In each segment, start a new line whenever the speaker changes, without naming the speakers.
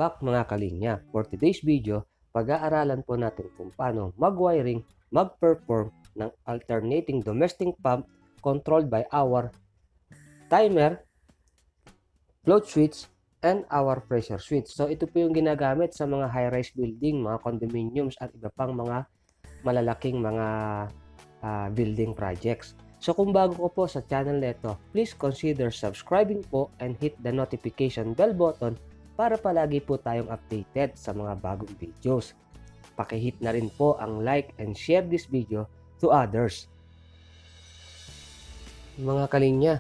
back mga kalinya. For today's video, pag-aaralan po natin kung paano mag-wiring, mag-perform ng alternating domestic pump controlled by our timer, float switch, and our pressure switch. So ito po yung ginagamit sa mga high-rise building, mga condominiums at iba pang mga malalaking mga building projects. So kung bago ko po sa channel nito, please consider subscribing po and hit the notification bell button para palagi po tayong updated sa mga bagong videos. Paki-hit na rin po ang like and share this video to others. Mga kalinya,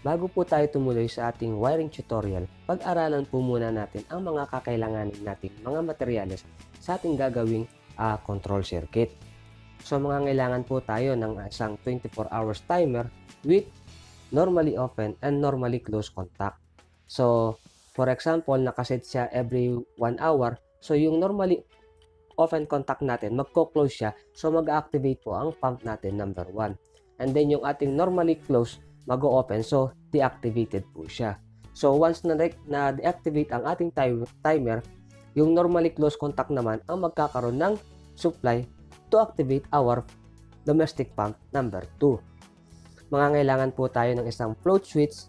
bago po tayo tumuloy sa ating wiring tutorial, pag-aralan po muna natin ang mga kakailanganin nating mga materyales sa ating gagawing control circuit. So mangangailangan po tayo ng isang 24 hours timer with normally open and normally closed contact. So for example, nakaset siya every 1 hour. So yung normally open contact natin, magko-close siya. So mag-activate po ang pump natin number 1. And then yung ating normally closed, mag-open. So deactivated po siya. So once na deactivate ang ating timer, yung normally closed contact naman ang magkakaroon ng supply to activate our domestic pump number 2. Mangangailangan po tayo ng isang float switch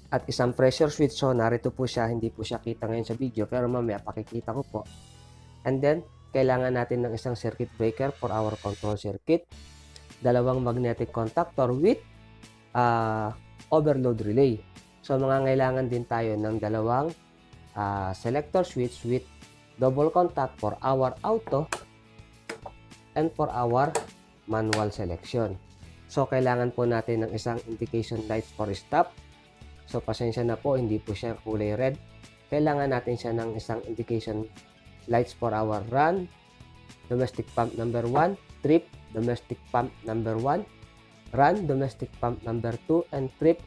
at isang pressure switch. So narito po siya, hindi po siya kita ngayon sa video pero mamaya pakikita ko po. And then kailangan natin ng isang circuit breaker for our control circuit, dalawang magnetic contactor with overload relay. So mangangailangan din tayo ng dalawang selector switch with double contact for our auto and for our manual selection. So kailangan po natin ng isang indication lights for stop. So pasensya na po, hindi po siya kulay red. Kailangan natin siya ng isang indication lights for our run, domestic pump number 1, trip, domestic pump number 1, run, domestic pump number 2, and trip,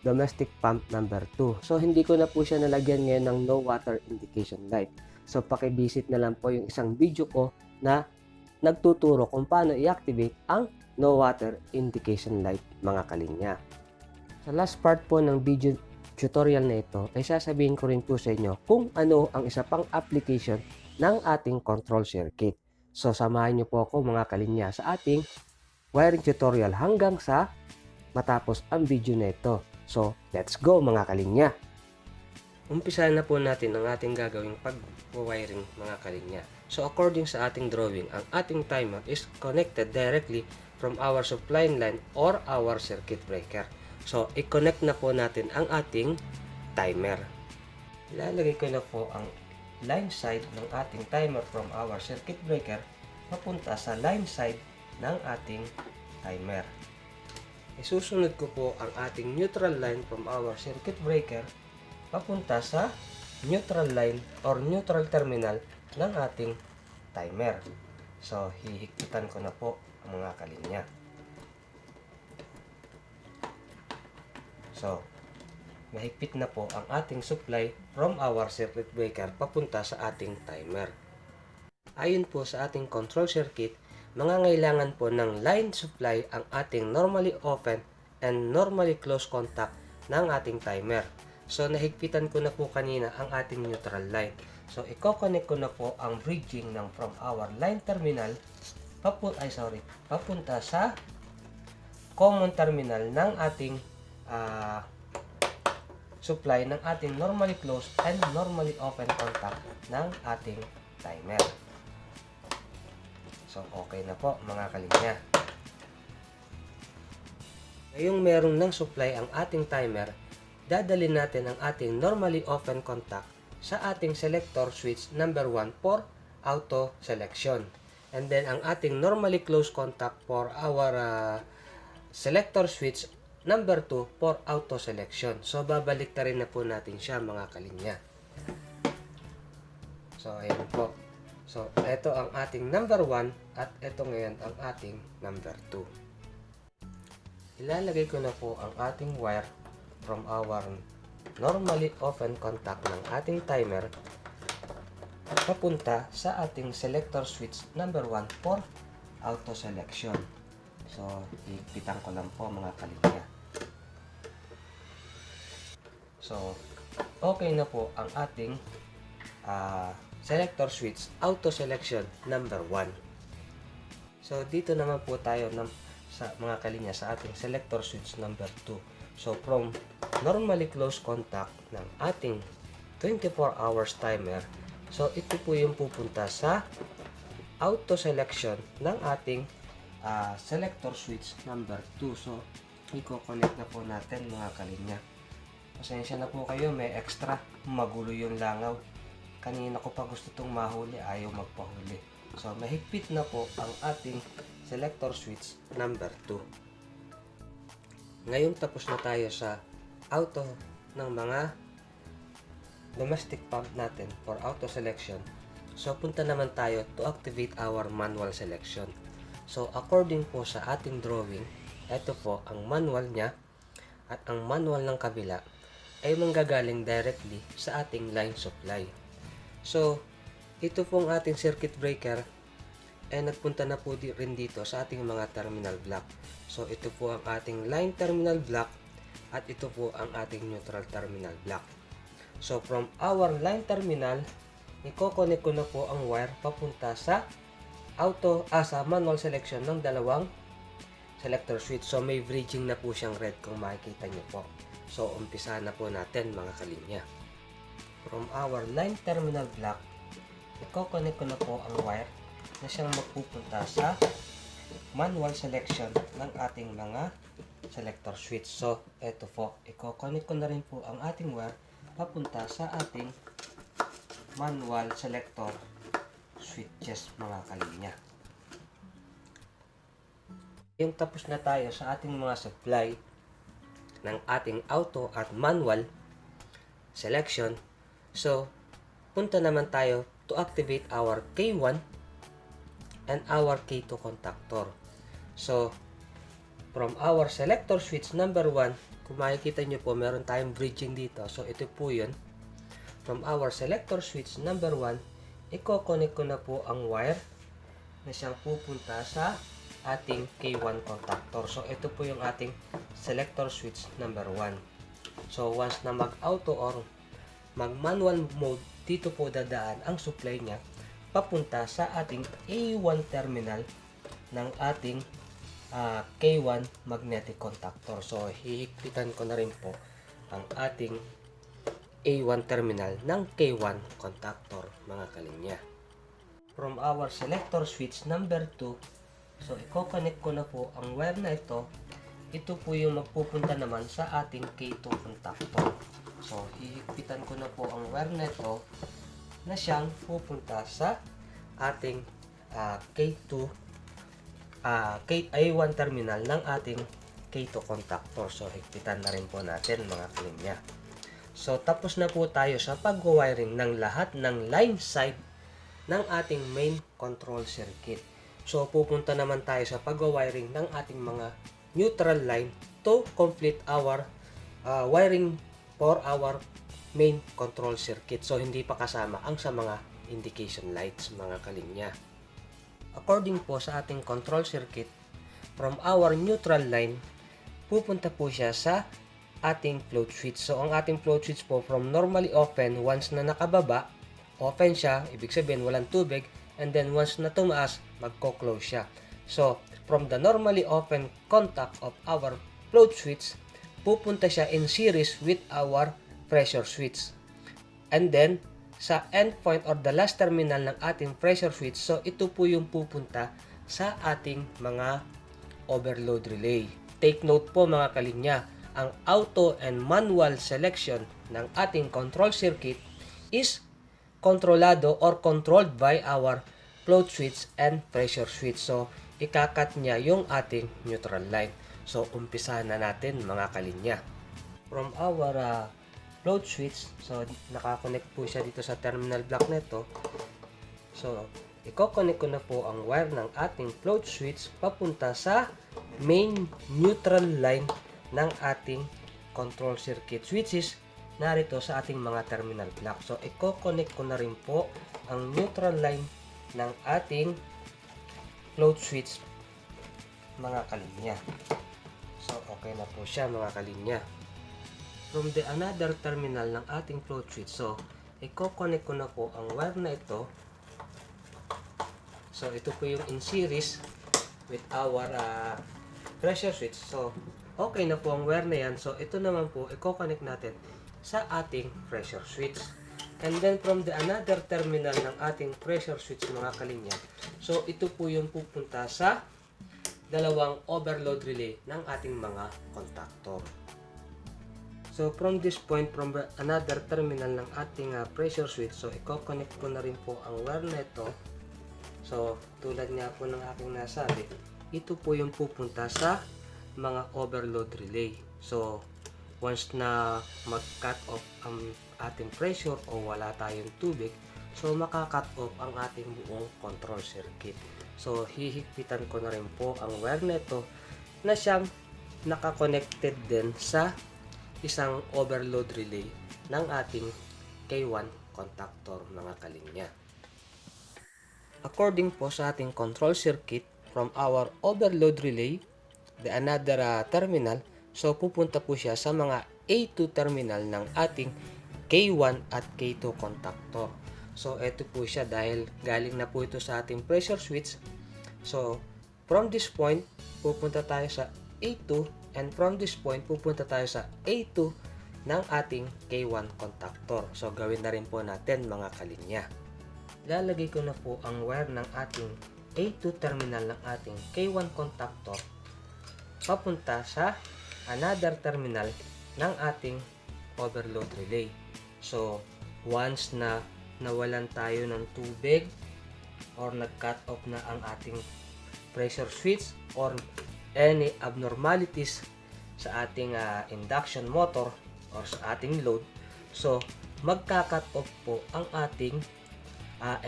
domestic pump number 2. So hindi ko na po siya nalagyan ngayon ng no water indication light. So paki-visit na lang po yung isang video ko na nagtuturo kung paano i-activate ang no water indication light mga kalinya. Sa last part po ng video tutorial na ito ay sasabihin ko rin po sa inyo kung ano ang isa pang application ng ating control circuit. So samahan niyo po ako mga kalinya sa ating wiring tutorial hanggang sa matapos ang video na ito. So let's go mga kalinya! Umpisahan na po natin ang ating gagawing pag-wiring mga kalinya. So according sa ating drawing, ang ating timer is connected directly from our supply line or our circuit breaker. So i-connect na po natin ang ating timer. Ilalagay ko na po ang line side ng ating timer from our circuit breaker papunta sa line side ng ating timer. Isusunod ko po ang ating neutral line from our circuit breaker papunta sa neutral line or neutral terminal ng ating timer. So, hihigpitan ko na po ang mga kalinya. So, mahigpit na po ang ating supply from our circuit breaker papunta sa ating timer. Ayon po sa ating control circuit, mangangailangan po ng line supply ang ating normally open and normally closed contact ng ating timer. So, nahigpitan ko na po kanina ang ating neutral line. So, i-connect ko na po ang bridging ng from our line terminal papunta sa common terminal ng ating supply ng ating normally closed and normally open contact ng ating timer. So, okay na po mga kalinya. Ngayong meron ng supply ang ating timer, dadalhin natin ang ating normally open contact sa ating selector switch number 1 for auto selection. And then ang ating normally closed contact for our selector switch number 2 for auto selection. So babalik na rin na po natin siya mga kalinya. So ayan po. So ito ang ating number 1 at ito ngayon ang ating number 2. Ilalagay ko na po ang ating wire from our normally open contact ng ating timer papunta sa ating selector switch number 1 for auto selection. So, higpitan ko lang po mga kalinya. So, okay na po ang ating selector switch auto selection number 1. So dito naman po tayo sa mga kalinya sa ating selector switch number 2. So from normally close contact ng ating 24 hours timer, so ito po yung pupunta sa auto selection ng ating selector switch number 2. So i-connect na po natin mga kalinya. Pasensya na po kayo, may extra, magulo yung langaw. Kanina ko pa gusto itong mahuli, ayaw magpahuli. So mahigpit na po ang ating selector switch number 2. Ngayon tapos na tayo sa auto ng mga domestic pump natin for auto selection. So punta naman tayo to activate our manual selection. So according po sa ating drawing, ito po ang manual niya, at ang manual ng kabila ay manggagaling directly sa ating line supply. So ito pong ating circuit breaker ay nagpunta na po rin dito sa ating mga terminal block. So ito po ang ating line terminal block at ito po ang ating neutral terminal block. So from our line terminal, i-connect ko na po ang wire papunta sa sa manual selection ng dalawang selector switch. So may bridging na po siyang red kung makikita nyo po. So umpisa na po natin mga kalinya. From our line terminal block, i-connect ko na po ang wire na siyang magpupunta sa manual selection ng ating mga selector switch. So eto po, i-connect ko na rin po ang ating wire papunta sa ating manual selector switches mga kalinya. Yung tapos na tayo sa ating mga supply ng ating auto at manual selection. So punta naman tayo to activate our K1 and our K2 contactor. So from our selector switch number 1, kung makikita nyo po, meron tayong bridging dito. So ito po yun. From our selector switch number 1, i-connect ko na po ang wire na siyang pupunta sa ating K1 contactor. So ito po yung ating selector switch number 1. So once na mag-auto or mag-manual mode, dito po dadaan ang supply niya papunta sa ating A1 terminal ng ating K1 magnetic contactor. So hihigpitan ko na rin po ang ating A1 terminal ng K1 contactor mga kalinya. From our selector switch number 2, so i-connect ko na po ang wire na ito. Ito po yung magpupunta naman sa ating K2 contactor. So hihigpitan ko na po ang wire na ito na siyang pupunta sa ating K2 A1 terminal ng ating K2 contactor. So higpitan na rin po natin mga kalinya. So tapos na po tayo sa pag-wiring ng lahat ng line side ng ating main control circuit. So pupunta naman tayo sa pag-wiring ng ating mga neutral line to complete our wiring for our main control circuit. So hindi pa kasama ang sa mga indication lights mga kalinya. According po sa ating control circuit, from our neutral line, pupunta po siya sa ating float switch. So ang ating float switch po from normally open, once na nakababa, open siya, ibig sabihin walang tubig, and then once na tumaas, magko-close siya. So from the normally open contact of our float switch, pupunta siya in series with our pressure switch. And then, sa endpoint or the last terminal ng ating pressure switch, so ito po yung pupunta sa ating mga overload relay. Take note po mga kalinya, ang auto and manual selection ng ating control circuit is kontrolado or controlled by our float switch and pressure switch. So, ikakat niya yung ating neutral line. So, umpisa na natin mga kalinya. From our float switch, so nakakonect po siya dito sa terminal block nito. So, i-connect ko na po ang wire ng ating float switch papunta sa main neutral line ng ating control circuit, which is narito sa ating mga terminal block. So, i-connect ko na rin po ang neutral line ng ating float switch mga kalinya. So, okay na po siya mga kalinya. From the another terminal ng ating float switch, so, i-connect ko na po ang wire na ito. So, ito po yung in series with our pressure switch. So, okay na po ang wire na yan. So, ito naman po, i-connect natin sa ating pressure switch. And then, from the another terminal ng ating pressure switch, mga kalinya, so, ito po yung pupunta sa dalawang overload relay ng ating mga contactor. So, from this point, from another terminal ng ating pressure switch, so, i-connect ko na rin po ang wire na ito. So, tulad nga po ng aking nasabi, ito po yung pupunta sa mga overload relay. So, once na mag-cut off ang ating pressure o wala tayong tubig, so maka-cut off ang ating buong control circuit. So, hihigpitan ko na rin po ang wire na ito na siyang naka-connected din sa isang overload relay ng ating K1 contactor, mga kalinya. According po sa ating control circuit, from our overload relay, the another terminal, so pupunta po siya sa mga A2 terminal ng ating K1 at K2 contactor. So, ito po siya dahil galing na po ito sa ating pressure switch. So, from this point, pupunta tayo sa A2, and from this point, pupunta tayo sa A2 ng ating K1 contactor. So, gawin na rin po natin, mga kalinya. Lalagay ko na po ang wire ng ating A2 terminal ng ating K1 contactor papunta sa another terminal ng ating overload relay. So, once na nawalan tayo ng tubig or nag-cut off na ang ating pressure switch or any abnormalities sa ating induction motor or sa ating load, so magka-cut off po ang ating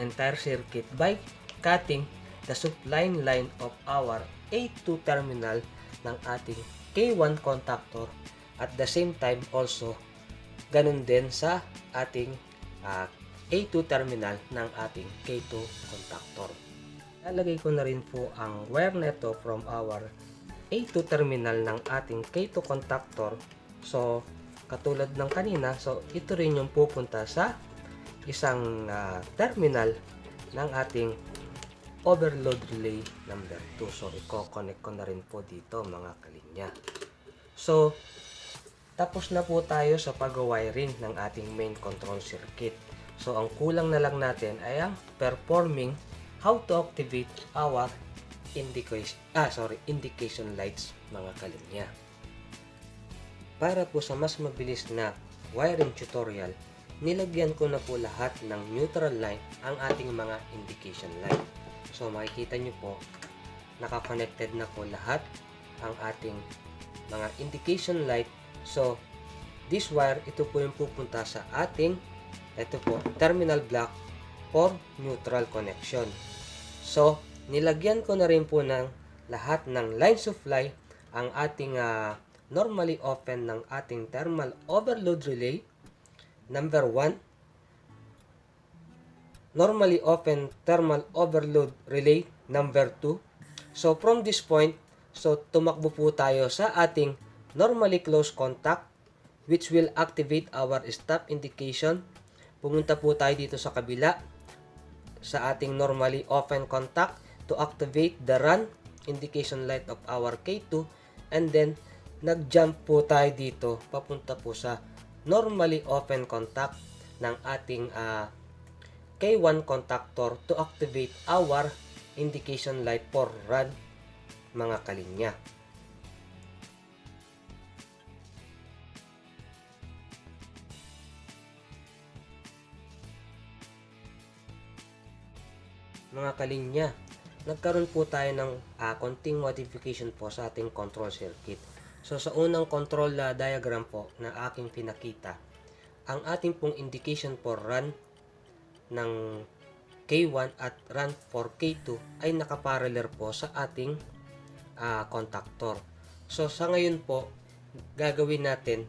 entire circuit by cutting the supply line of our A2 terminal ng ating K1 contactor. At the same time also, ganun din sa ating A2 terminal ng ating K2 contactor. Lalagay ko na rin po ang wire neto from our A2 terminal ng ating K2 contactor. So, katulad ng kanina, so ito rin yung pupunta sa isang terminal ng ating overload relay number 2. So, i-connect ko na rin po dito, mga kalinya. So, tapos na po tayo sa pag-wiring ng ating main control circuit. So, ang kulang na lang natin ay ang performing how to activate our indication lights, mga kalinya. Para po sa mas mabilis na wiring tutorial, nilagyan ko na po lahat ng neutral line ang ating mga indication light. So, makikita nyo po, naka-connected na po lahat ang ating mga indication light. So, this wire, ito po yung pupunta sa ating, ito po, terminal block for neutral connection. So, nilagyan ko na rin po ng lahat ng line supply ang ating normally open ng ating thermal overload relay number 1, normally open thermal overload relay number 2. So, from this point, so tumakbo po tayo sa ating normally closed contact which will activate our stop indication. Pumunta po tayo dito sa kabila sa ating normally open contact to activate the run indication light of our K2, and then nag-jump po tayo dito papunta po sa normally open contact ng ating K1 contactor to activate our indication light for run, mga kalinya. Mga kalinya, nagkaroon po tayo ng konting modification po sa ating control circuit. So, sa unang control diagram po na aking pinakita, ang ating pong indication for run ng K1 at run for K2 ay nakaparallel po sa ating contactor. So, sa ngayon po, gagawin natin,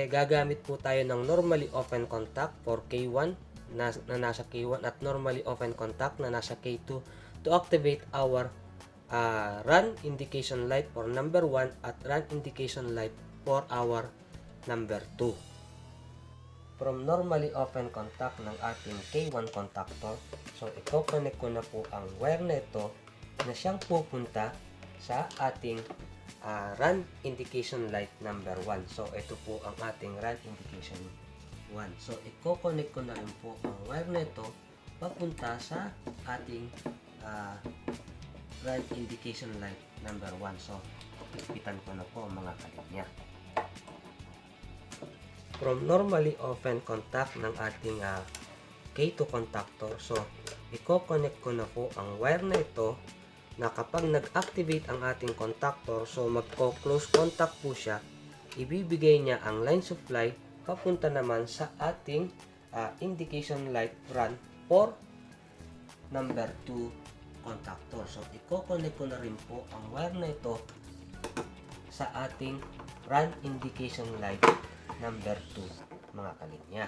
gagamit po tayo ng normally open contact for K1 na nasa K1 at normally open contact na nasa K2 to activate our run indication light for number 1 at run indication light for our number 2. from normally open contact ng ating K1 contactor. So, i-connect ko na po ang wire na ito na siyang pupunta sa ating run indication light number 1. So, ito po ang ating run indication 1. So, i-connect ko na rin po ang wire na ito papunta sa ating run indication light number 1. So, ipitan ko na po mga kalinya. From normally open contact ng ating K2 contactor, so i-connect ko na po ang wire na ito na kapag nag-activate ang ating contactor, so magko-close contact po siya, ibibigay niya ang line supply papunta naman sa ating indication light run for number 2 contactor. So i-connect ko na rin po ang wire na ito sa ating run indication light number 2 mga kalinya.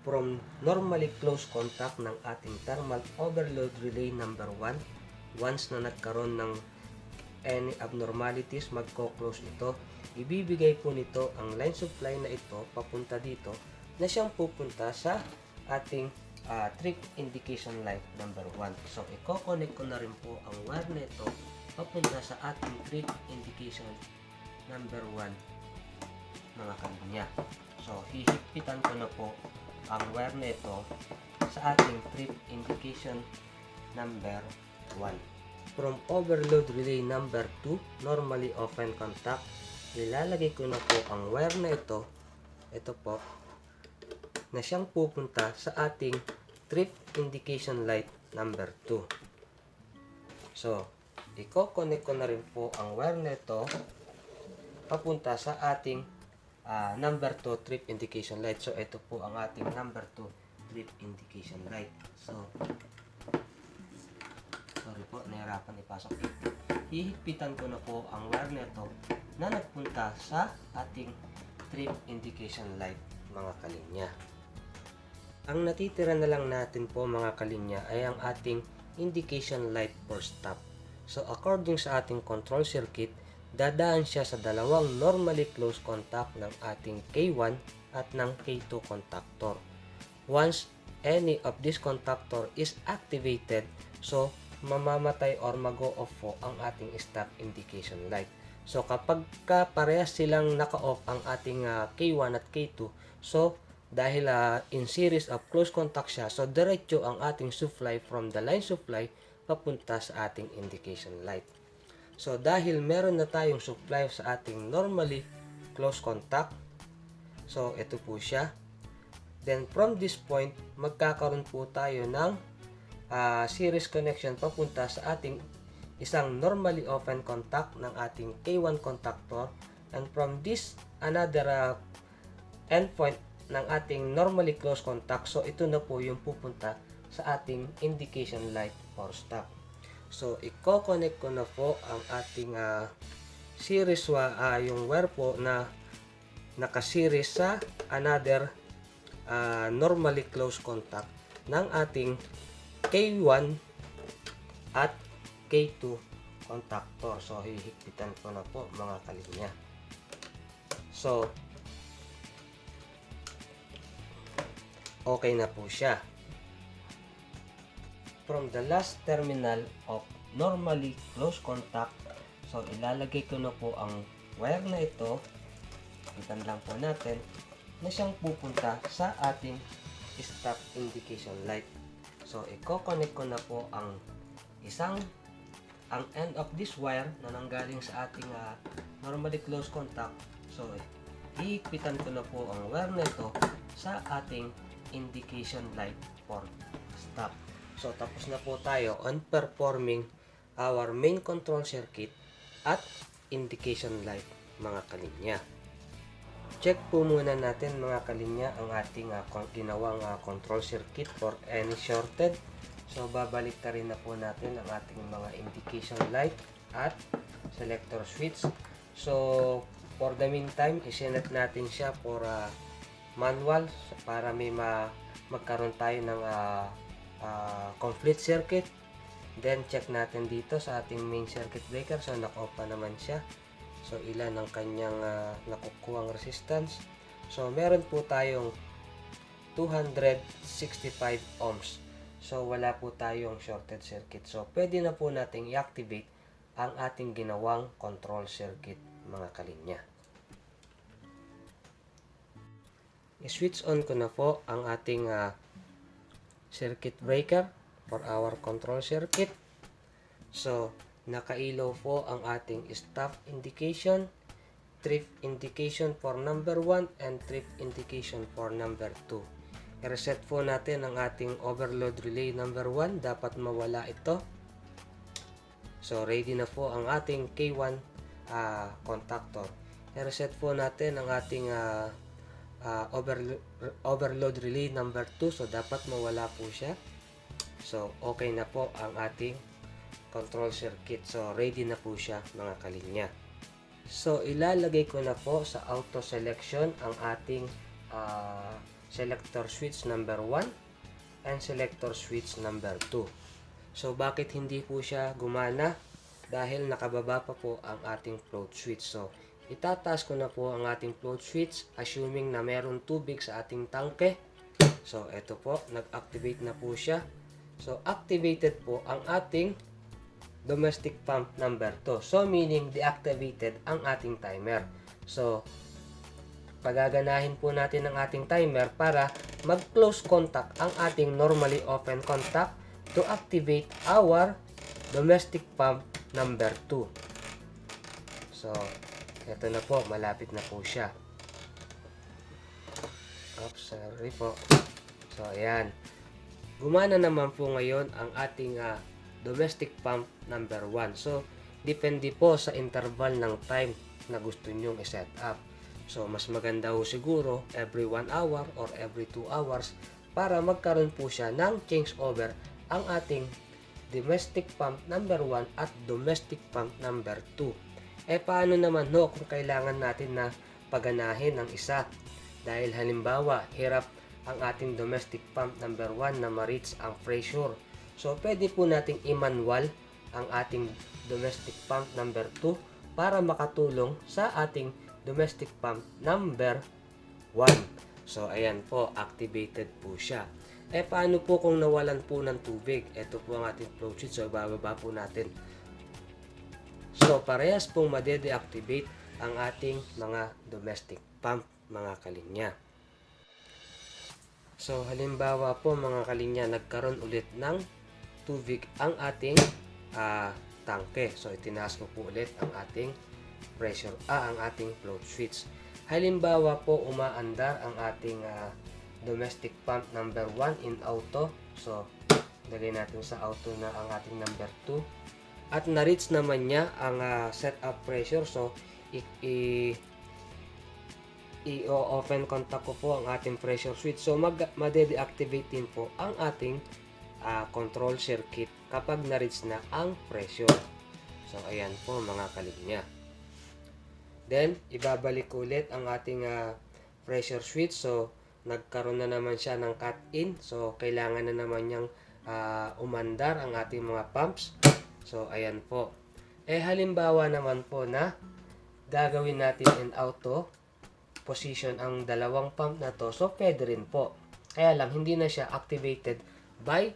From normally close contact ng ating thermal overload relay number 1, once na nagkaroon ng any abnormalities, magko-close ito. Ibibigay po nito ang line supply na ito papunta dito na siyang pupunta sa ating trip indication light number 1. So, i-connect ko na rin po ang wire na ito papunta sa ating trip indication number 1 mga kalinya. So, hihigpitan ko na po ang wire na ito sa ating trip indication number 1. From overload relay number 2, normally open contact, ilalagay ko na po ang wire na ito po, na siyang pupunta sa ating trip indication light number 2. So, i-connect ko na rin po ang wire na ito papunta sa ating number 2 trip indication light. So, ito po ang ating number 2 trip indication light. So, sorry po, nahirapan ipasok. Hihigpitan ko na po ang wire nito na nagpunta sa ating trip indication light mga kalinya. Ang natitira na lang natin po mga kalinya ay ang ating indication light for stop. So, according sa ating control circuit, dadaan siya sa dalawang normally close contact ng ating K1 at ng K2 contactor. Once any of this contactor is activated, so mamamatay or mag-o-off po ang ating stop indication light. So kapag parehas silang naka-off ang ating K1 at K2, so dahil in series of close contact siya, so diretso ang ating supply from the line supply papunta sa ating indication light. So, dahil meron na tayong supply sa ating normally close contact, so, ito po siya. Then, from this point, magkakaroon po tayo ng series connection papunta sa ating isang normally open contact ng ating K1 contactor. And from this, another endpoint ng ating normally close contact. So, ito na po yung pupunta sa ating indication light for stop. So, i-connect ko na po ang ating series yung wire po na naka-series sa another normally close contact ng ating K1 at K2 contactor. So, hihigpitan ko na po mga kalinya. So, okay na po siya. From the last terminal of normally close contact, so ilalagay ko na po ang wire na ito, itan lang po natin, na siyang pupunta sa ating stop indication light. So i-connect ko na po ang end of this wire na nanggaling sa ating normally close contact. So iikpitan ko na po ang wire na ito sa ating indication light for stop. So, tapos na po tayo on performing our main control circuit at indication light, mga kalinya. Check po muna natin, mga kalinya, ang ating ginawang control circuit for any shorted. So, babalik na rin na po natin ang ating mga indication light at selector switch. So, for the meantime, isinet natin siya for manual para may magkaroon tayo ng complete circuit. Then check natin dito sa ating main circuit breaker. So naka-off pa naman siya. So ilan ang kanyang nakukuhang resistance. So meron po tayong 265 ohms. So, wala po tayong shorted circuit. So, pwede na po nating i-activate ang ating ginawang control circuit, mga kalinya. I-switch on ko na po ang ating circuit breaker for our control circuit. So, nakailaw po ang ating stop indication, trip indication for number 1, and trip indication for number 2. I-reset po natin ang ating overload relay number 1. Dapat mawala ito. So, ready na po ang ating K1 contactor. I-reset po natin ang ating overload relay number 2. So, dapat mawala po siya. So, okay na po ang ating control circuit. So, ready na po siya, mga kalinya. So, ilalagay ko na po sa auto selection ang ating selector switch number 1 and selector switch number 2. So, bakit hindi po siya gumana? Dahil nakababa pa po ang ating float switch. So, itataas ko na po ang ating float switch assuming na meron tubig sa ating tangke. So, ito po, nag-activate na po siya. So, activated po ang ating domestic pump number 2. So, meaning deactivated ang ating timer. So, pagaganahin po natin ang ating timer para mag-close contact ang ating normally open contact to activate our domestic pump number 2. So, ito na po, malapit na po siya. Oops, sorry po. So, ayan. Gumana naman po ngayon ang ating domestic pump number 1. So, depende po sa interval ng time na gusto nyong i-set up. So, mas maganda ho siguro every 1 hour or every 2 hours para magkaroon po siya ng changeover ang ating domestic pump number 1 at domestic pump number 2. Paano naman kung kailangan natin na paganahin ang isa? Dahil halimbawa, hirap ang ating domestic pump number 1 na ma-reach ang pressure. So, pwede po nating i-manual ang ating domestic pump number 2 para makatulong sa ating domestic pump number 1. So, ayan po, activated po siya. Paano po kung nawalan po ng tubig? Ito po ang ating flow sheet. So, bababa po natin. So, parehas pong made-deactivate ang ating mga domestic pump, mga kalinya. So, halimbawa po, mga kalinya, nagkaroon ulit ng tubig ang ating tangke. So, itinaas ko po ulit ang ating pressure, ang ating float switch. Halimbawa po, umaandar ang ating domestic pump number 1 in auto. So, lagay natin sa auto na ang ating number 2. At na-reach naman niya ang setup pressure. So, i-open contact ko po ang ating pressure switch. So, made-deactivate din po ang ating control circuit kapag na-reach na ang pressure. So, ayan po, mga kalinya. Then, ibabalik ulit ang ating pressure switch. So, nagkaroon na naman siya ng cut-in. So, kailangan na naman niyang umandar ang ating mga pumps. So, ayan po. Halimbawa naman po na gagawin natin in auto position ang dalawang pump na to. So, pwede rin po. Kaya lang, hindi na siya activated by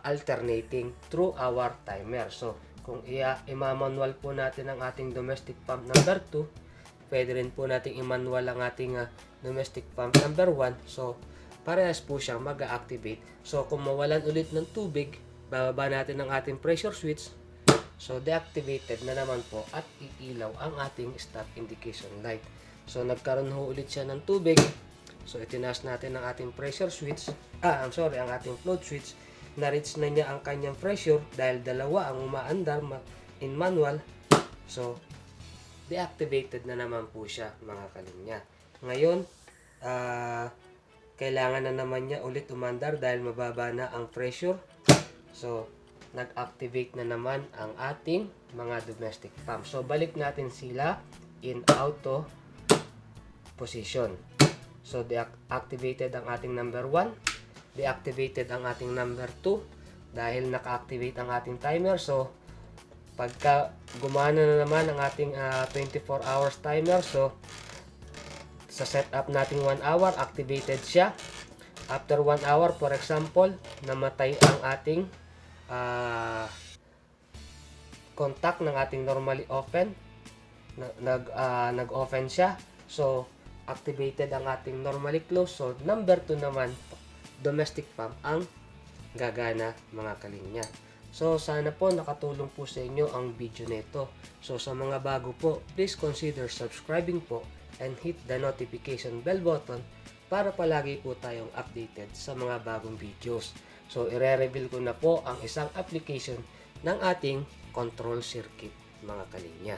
alternating through our timer. So, kung i-manual po natin ang ating domestic pump number 2, pwede rin po natin i-manual ang ating domestic pump number 1. So, parehas po siyang mag-activate. So, kung mawalan ulit ng tubig, bababa natin ang ating pressure switch. So, deactivated na naman po at iilaw ang ating stop indication light. So, nagkaroon ho ulit siya ng tubig. So, itinaas natin ang ating pressure switch. Ang ating float switch. Na-reach na niya ang kanyang pressure dahil dalawa ang umaandar in manual. So, deactivated na naman po siya, mga kalinya. Ngayon, kailangan na naman niya ulit umandar dahil mababa na ang pressure. So, nag-activate na naman ang ating mga domestic pump. So, balik natin sila in auto position. So, deactivated ang ating number 1. Deactivated ang ating number 2 dahil naka-activate ang ating timer. So, pagka gumana na naman ang ating 24 hours timer, so, sa setup nating 1 hour, activated siya. After 1 hour, for example, namatay ang ating contact ng ating normally open. Nag-open siya. So, activated ang ating normally close. So, number 2 naman, domestic pump ang gagana mga kalinya. So, sana po nakatulong po sa inyo ang video nito. So, sa mga bago po, please consider subscribing po and hit the notification bell button para palagi po tayong updated sa mga bagong videos. So, i-reveal ko na po ang isang application ng ating control circuit mga kalinya.